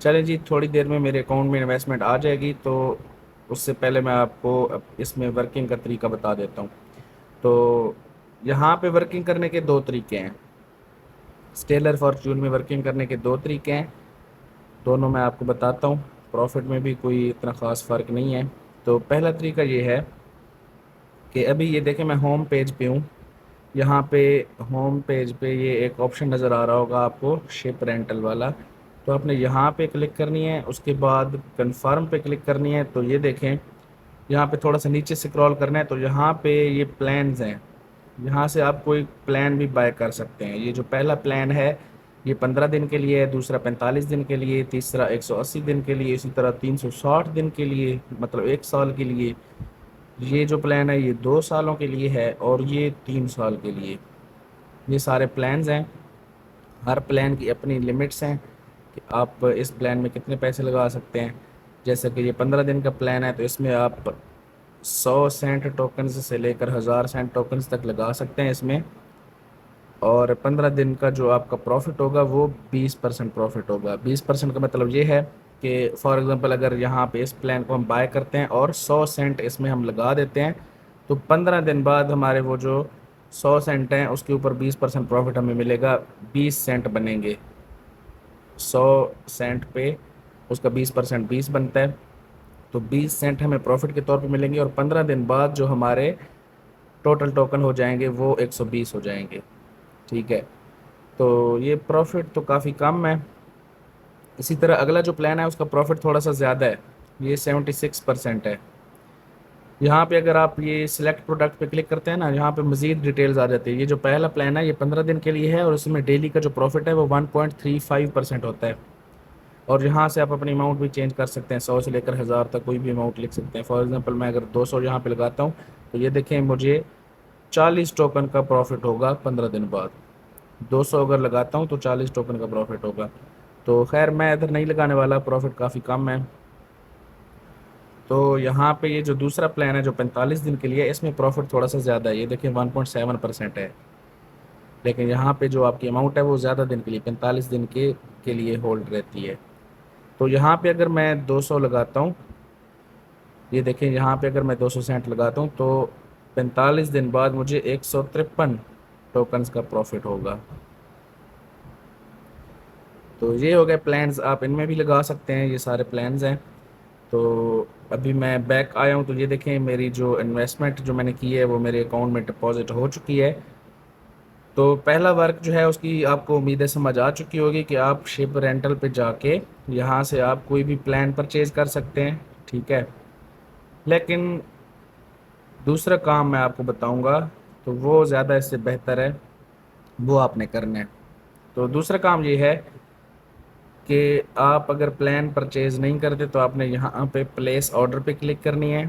چلیں جی، تھوڑی دیر میں میرے اکاؤنٹ میں انویسٹمنٹ آ جائے گی، تو اس سے پہلے میں آپ کو اس میں ورکنگ کا طریقہ بتا دیتا ہوں۔ تو یہاں پہ ورکنگ کرنے کے دو طریقے ہیں، اسٹیلر فارچون میں ورکنگ کرنے کے دو طریقے ہیں، دونوں میں آپ کو بتاتا ہوں۔ پروفٹ میں بھی کوئی اتنا خاص فرق نہیں ہے۔ تو پہلا طریقہ یہ ہے کہ ابھی یہ دیکھیں میں ہوم پیج پہ ہوں، یہاں پہ ہوم پیج پہ یہ ایک آپشن نظر آ رہا ہوگا آپ کو، شپ رینٹل والا، تو آپ نے یہاں پہ کلک کرنی ہے، اس کے بعد کنفرم پہ کلک کرنی ہے۔ تو یہ دیکھیں یہاں پہ تھوڑا سا نیچے سکرول کرنا ہے، تو یہاں پہ یہ پلانز ہیں، یہاں سے آپ کوئی پلان بھی بائی کر سکتے ہیں۔ یہ جو پہلا پلان ہے یہ 15 دن کے لیے ہے، دوسرا 45 دن کے لیے، تیسرا 180 دن کے لیے، اسی طرح 360 دن کے لیے، مطلب 1 سال کے لیے۔ یہ جو پلان ہے یہ 2 سالوں کے لیے ہے، اور یہ 3 سال کے لیے۔ یہ سارے پلانز ہیں، ہر پلان کی اپنی لمٹس ہیں کہ آپ اس پلان میں کتنے پیسے لگا سکتے ہیں۔ جیسے کہ یہ 15 دن کا پلان ہے، تو اس میں آپ 100 سینٹ ٹوکنز سے لے کر 1000 سینٹ ٹوکنز تک لگا سکتے ہیں اس میں، اور 15 دن کا جو آپ کا پروفٹ ہوگا وہ 20% پروفٹ ہوگا۔ 20% کا مطلب یہ ہے کہ فار ایگزامپل اگر یہاں پہ اس پلان کو ہم بائی کرتے ہیں اور 100 سینٹ اس میں ہم لگا دیتے ہیں، تو 15 دن بعد ہمارے وہ جو 100 سینٹ ہیں اس کے اوپر 20% پروفٹ ہمیں ملے گا، 20 سینٹ بنیں گے۔ 100 سینٹ پہ اس کا 20% 20 بنتا ہے، تو 20 سینٹ ہمیں پروفٹ کے طور پہ ملیں گے، اور 15 دن بعد جو ہمارے ٹوٹل ٹوکن ہو جائیں گے وہ 120 ہو جائیں گے۔ ٹھیک ہے، تو یہ پروفٹ تو کافی کم ہے۔ اسی طرح اگلا جو پلان ہے اس کا پروفٹ تھوڑا سا زیادہ ہے، یہ 76% ہے۔ یہاں پہ اگر آپ یہ سلیکٹ پروڈکٹ پہ کلک کرتے ہیں نا، یہاں پہ مزید ڈیٹیلز آ جاتی ہے۔ یہ جو پہلا پلان ہے یہ 15 دن کے لیے ہے، اور اس میں ڈیلی کا جو پروفٹ ہے وہ 1.35% ہوتا ہے، اور یہاں سے آپ اپنی اماؤنٹ بھی چینج کر سکتے ہیں، 100 سے لے کر 1000 تک کوئی بھی اماؤنٹ لکھ سکتے ہیں۔ فار ایگزامپل میں اگر 200 یہاں پہ لگاتا ہوں، تو یہ دیکھیں مجھے 40 ٹوکن کا پروفٹ ہوگا 15 دن بعد۔ 200 اگر لگاتا ہوں تو 40 ٹوکن کا پروفٹ ہوگا۔ تو خیر میں ادھر نہیں لگانے والا، پروفٹ کافی کم ہے۔ تو یہاں پہ یہ جو دوسرا پلان ہے جو 45 دن کے لیے، اس میں پروفٹ تھوڑا سا زیادہ ہے، یہ دیکھیں 1.7% ہے، لیکن یہاں پہ جو آپ کی اماؤنٹ ہے وہ زیادہ دن کے لیے 45 دن کے لیے ہولڈ رہتی ہے۔ تو یہاں پہ اگر میں 200 لگاتا ہوں، یہ دیکھیں یہاں پہ اگر میں 200 سینٹ لگاتا ہوں تو 45 دن بعد مجھے 153 ٹوکنز کا پروفٹ ہوگا۔ تو یہ ہو گئے پلانز، آپ ان میں بھی لگا سکتے ہیں، یہ سارے پلانز ہیں۔ تو ابھی میں بیک آیا ہوں، تو یہ دیکھیں میری جو انویسٹمنٹ جو میں نے کی ہے وہ میرے اکاؤنٹ میں ڈپازٹ ہو چکی ہے۔ تو پہلا ورک جو ہے اس کی آپ کو امیدیں سمجھ آ چکی ہوگی کہ آپ شپ رینٹل پہ جا کے یہاں سے آپ کوئی بھی پلان پرچیز کر سکتے ہیں، ٹھیک ہے۔ لیکن دوسرا کام میں آپ کو بتاؤں گا تو وہ زیادہ اس سے بہتر ہے، وہ آپ نے کرنا ہے۔ تو دوسرا کام یہ ہے کہ آپ اگر پلان پرچیز نہیں کرتے تو آپ نے یہاں پہ پلیس آرڈر پہ کلک کرنی ہے۔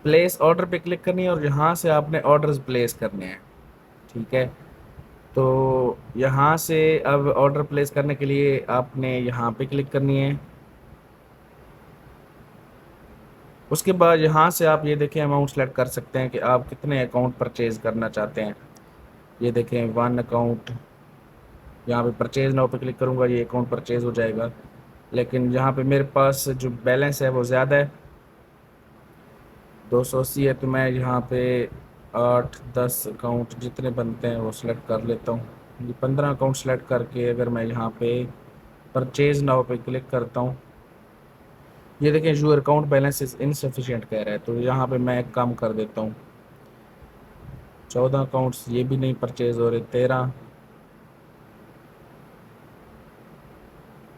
پلیس آرڈر پہ کلک کرنی ہے، اور یہاں سے آپ نے آرڈرز پلیس کرنے ہیں، ٹھیک ہے۔ تو یہاں سے اب آرڈر پلیس کرنے کے لیے آپ نے یہاں پہ کلک کرنی ہے۔ اس کے بعد یہاں سے آپ یہ دیکھیں اماؤنٹ سلیکٹ کر سکتے ہیں کہ آپ کتنے اکاؤنٹ پرچیز کرنا چاہتے ہیں۔ یہ دیکھیں 1 اکاؤنٹ، یہاں پہ پرچیز ناؤ پہ کلک کروں گا، یہ اکاؤنٹ پرچیز ہو جائے گا، لیکن یہاں پہ میرے پاس جو بیلنس ہے وہ زیادہ ہے، 280 ہے، تو میں یہاں پہ 8-10 اکاؤنٹ جتنے بنتے ہیں وہ سلیکٹ کر لیتا ہوں۔ یہ 15 اکاؤنٹ سلیکٹ کر کے اگر میں یہاں پہ پرچیز ناؤ پہ کلک کرتا ہوں، یہ دیکھیں your account balance is insufficient کہہ رہا ہے، تو یہاں پہ میں ایک کام کر دیتا ہوں، 14 اکاؤنٹس یہ بھی نہیں پرچیز ہو رہے، 13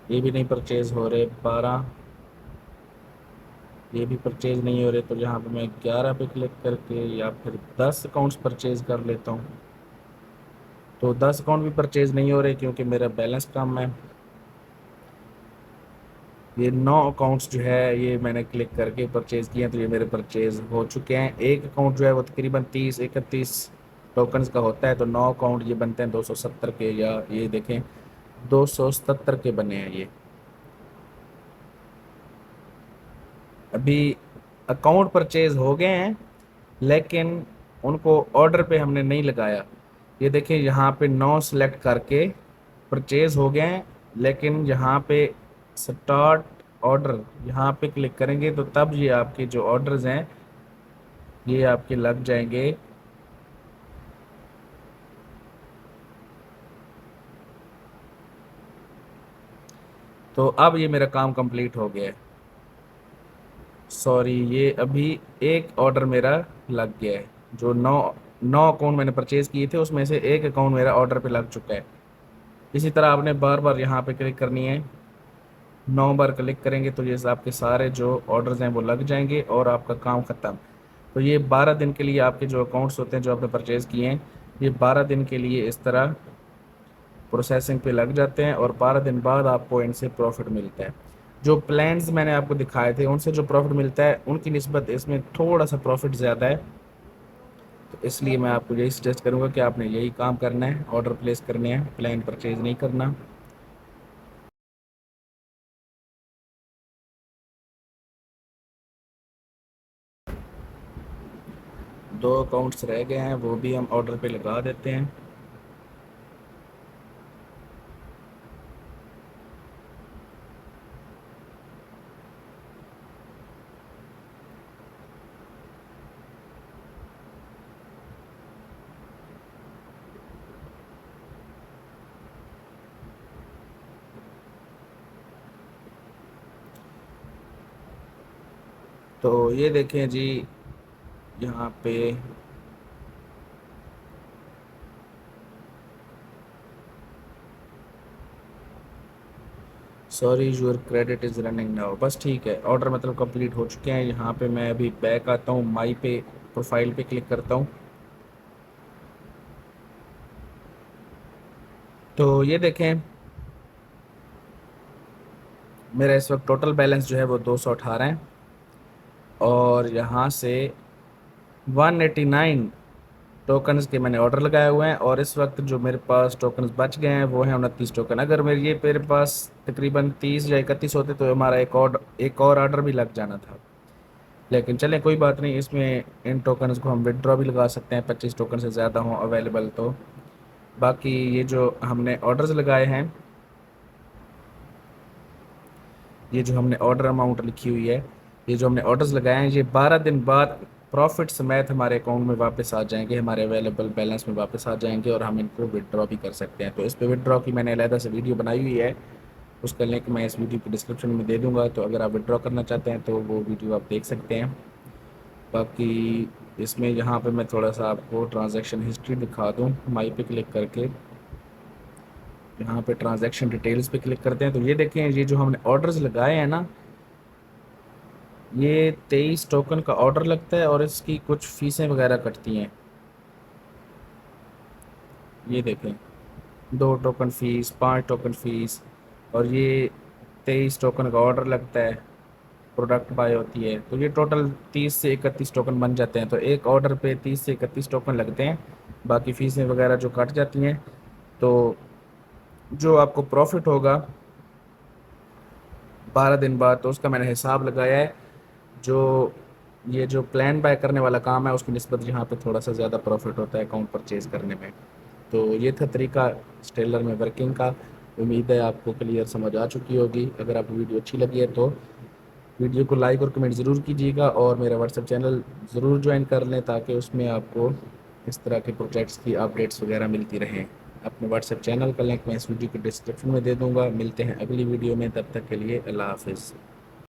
یہ بھی نہیں پرچیز ہو رہے، 12 یہ بھی پرچیز نہیں ہو رہے، تو یہاں پہ میں 11 پہ کلک کر کے یا پھر 10 اکاؤنٹس پرچیز کر لیتا ہوں۔ تو 10 اکاؤنٹ بھی پرچیز نہیں ہو رہے کیونکہ میرا بیلنس کم ہے۔ یہ 9 اکاؤنٹس جو ہے یہ میں نے کلک کر کے پرچیز کیے ہیں، تو یہ میرے پرچیز ہو چکے ہیں۔ ایک اکاؤنٹ جو ہے وہ تقریباً 30-31 ٹوکنز کا ہوتا ہے، تو 9 اکاؤنٹ یہ بنتے ہیں 270 کے، یا یہ دیکھیں 277 کے بنے ہیں۔ یہ ابھی اکاؤنٹ پرچیز ہو گئے ہیں، لیکن ان کو آرڈر پہ ہم نے نہیں لگایا، یہ دیکھیں یہاں پہ 9 سلیکٹ کر کے پرچیز ہو گئے ہیں، لیکن یہاں پہ سٹارٹ آرڈر یہاں پہ کلک کریں گے تو تب یہ آپ کے جو آرڈرز ہیں یہ آپ کے لگ جائیں گے۔ تو اب یہ میرا کام کمپلیٹ ہو گیا ہے، سوری یہ ابھی ایک آرڈر میرا لگ گیا ہے، جو نو اکاؤنٹ میں نے پرچیز کیے تھے اس میں سے ایک اکاؤنٹ میرا آرڈر پہ لگ چکا ہے۔ اسی طرح آپ نے بار بار یہاں پہ کلک کرنی ہے، 9 بار کلک کریں گے تو یہ آپ کے سارے جو آرڈرز ہیں وہ لگ جائیں گے اور آپ کا کام ختم۔ تو یہ 12 دن کے لیے آپ کے جو اکاؤنٹس ہوتے ہیں جو آپ نے پرچیز کیے ہیں، یہ 12 دن کے لیے اس طرح پروسیسنگ پہ لگ جاتے ہیں اور 12 دن بعد آپ کو ان سے پروفٹ ملتا ہے۔ جو پلانز میں نے آپ کو دکھائے تھے ان سے جو پروفٹ ملتا ہے ان کی نسبت اس میں تھوڑا سا پروفٹ زیادہ ہے، تو اس لیے میں آپ کو یہی سجیسٹ کروں گا کہ آپ نے یہی کام کرنا ہے، آرڈر پلیس کرنے ہیں، پلان پرچیز نہیں کرنا۔ دو اکاؤنٹس رہ گئے ہیں وہ بھی ہم آرڈر پہ لگا دیتے ہیں۔ تو یہ دیکھیں جی یہاں پہ sorry your credit is running now, بس ٹھیک ہے، آرڈر مطلب کمپلیٹ ہو چکے ہیں۔ یہاں پہ میں ابھی بیک آتا ہوں، مائی پہ پروفائل پہ کلک کرتا ہوں، تو یہ دیکھیں میرا اس وقت ٹوٹل بیلنس جو ہے وہ 218 ہے، اور یہاں سے 189 ٹوکنز کے میں نے آرڈر لگائے ہوئے ہیں، اور اس وقت جو میرے پاس ٹوکنز بچ گئے ہیں وہ ہیں 29 ٹوکن۔ اگر میرے پاس تقریباً 30 یا 31 ہوتے تو ہمارا ایک اور آرڈر بھی لگ جانا تھا، لیکن چلیں کوئی بات نہیں، اس میں ان ٹوکنز کو ہم وڈرا بھی لگا سکتے ہیں 25 ٹوکن سے زیادہ ہوں اویلیبل تو۔ باقی یہ جو ہم نے آرڈرز لگائے ہیں، یہ جو ہم نے آرڈر اماؤنٹ لکھی ہوئی ہے، یہ جو ہم نے آرڈرز لگائے ہیں یہ 12 دن بعد پروفٹ سمیت ہمارے اکاؤنٹ میں واپس آ جائیں گے، ہمارے اویلیبل بیلنس میں واپس آ جائیں گے، اور ہم ان کو وڈرا بھی کر سکتے ہیں۔ تو اس پہ وڈرا کی میں نے علیحدہ سے ویڈیو بنائی ہوئی ہے، اس کا لنک میں اس ویڈیو کی ڈسکرپشن میں دے دوں گا، تو اگر آپ وڈرا کرنا چاہتے ہیں تو وہ ویڈیو آپ دیکھ سکتے ہیں۔ باقی اس میں یہاں پہ میں تھوڑا سا آپ کو ٹرانزیکشن ہسٹری دکھا دوں، مائی پہ کلک کر کے یہاں پہ ٹرانزیکشن ڈیٹیلز پہ کلک کرتے ہیں، تو یہ دیکھیں یہ جو ہم نے آرڈرز لگائے ہیں نا، یہ 23 ٹوکن کا آرڈر لگتا ہے اور اس کی کچھ فیسیں وغیرہ کٹتی ہیں۔ یہ دیکھیں 2 ٹوکن فیس، 5 ٹوکن فیس، اور یہ 23 ٹوکن کا آرڈر لگتا ہے، پروڈکٹ بائی ہوتی ہے، تو یہ ٹوٹل 30 سے 31 ٹوکن بن جاتے ہیں۔ تو ایک آرڈر پہ 30 سے 31 ٹوکن لگتے ہیں، باقی فیسیں وغیرہ جو کٹ جاتی ہیں، تو جو آپ کو پروفٹ ہوگا 12 دن بعد تو اس کا میں نے حساب لگایا ہے، جو یہ جو پلان بائی کرنے والا کام ہے اس کی نسبت یہاں پہ تھوڑا سا زیادہ پروفٹ ہوتا ہے اکاؤنٹ پرچیز کرنے میں۔ تو یہ تھا طریقہ اسٹیلر میں ورکنگ کا، امید ہے آپ کو کلیئر سمجھ آ چکی ہوگی۔ اگر آپ کو ویڈیو اچھی لگی ہے تو ویڈیو کو لائک اور کمنٹ ضرور کیجیے گا، اور میرا واٹس ایپ چینل ضرور جوائن کر لیں تاکہ اس میں آپ کو اس طرح کے پروجیکٹس کی اپڈیٹس وغیرہ ملتی رہیں۔ اپنے واٹس ایپ چینل کا لنک میں اس ویڈیو کے ڈسکرپشن میں دے دوں گا۔ ملتے ہیں اگلی ویڈیو میں، تب تک کے لیے اللہ حافظ۔